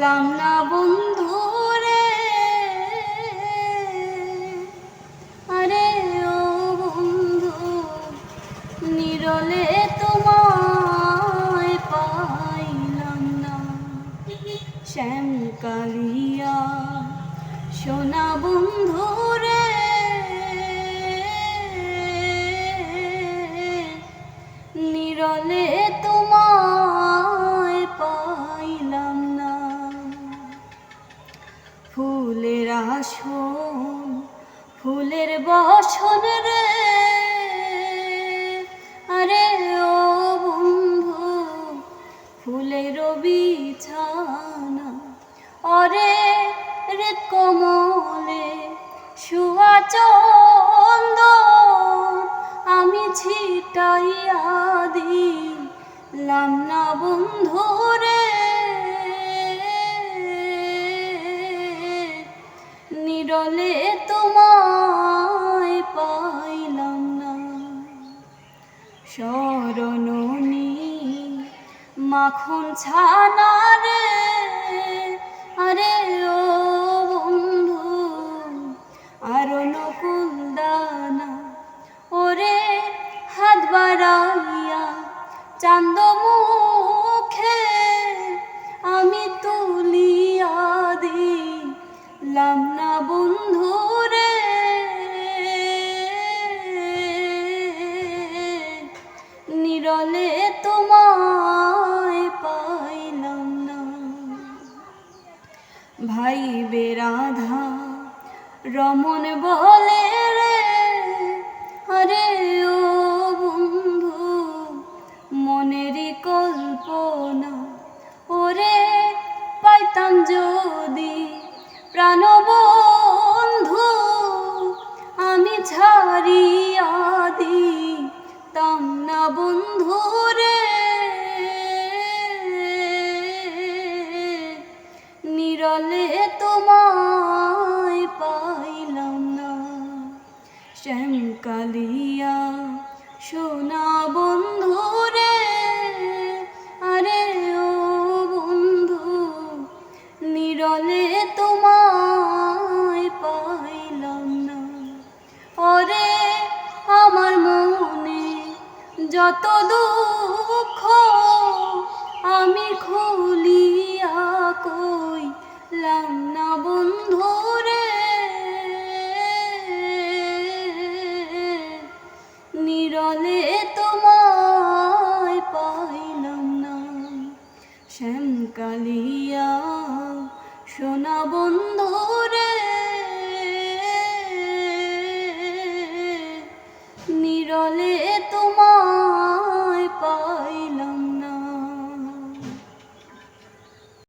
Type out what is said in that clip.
পেলাম না বন্ধু রে, আরে ও বন্ধু, নিরলে তোমায় পাইলাম না। শ্যাম কালিয়া সোনা বন্ধু রে, নিরলে তোমায় পাইলাম না। ফুলের আসন ফুলের বসন রে, আরে ও বন্ধু, ফুলের বিছানা অরে রে কমলে শুয়া চন্দন আমি ছিটাইয়া দিলাম না বন্ধু রে, নিরলে তোমায় পাইলাম না। শরণনি মাখন ছানা রে, আরে ও বন্ধু, আরো নকুল দানা ওরে হাত বাড়াইয়া চান্দ মুখে আমি তুলিয়া দিলাম না বন্ধু রে, নিরলে তোমায় পাইলাম না। ভাই বেরাধা রমন বলে রে, আরে ও বন্ধু, মনেরই কল্পনা ওরে পাইতাম যদি প্রাণ বন্ধু, আমি ছাড়িয়া দিতাম না বন্ধু রে, নিরলে তোমায় পাইলাম না। শ্যাম কালিয়া সোনা বন্ধু রে, আরে ও বন্ধু, নিরলে তোমায় পাইলাম না। ওরে আমার মনে যত দুঃখ আমি খুলিয়া কইলাম না বন্ধু রে, নিরলে তোমায় পাইলাম না। শ্যাম কালিয়া সোনা বন্ধু রে।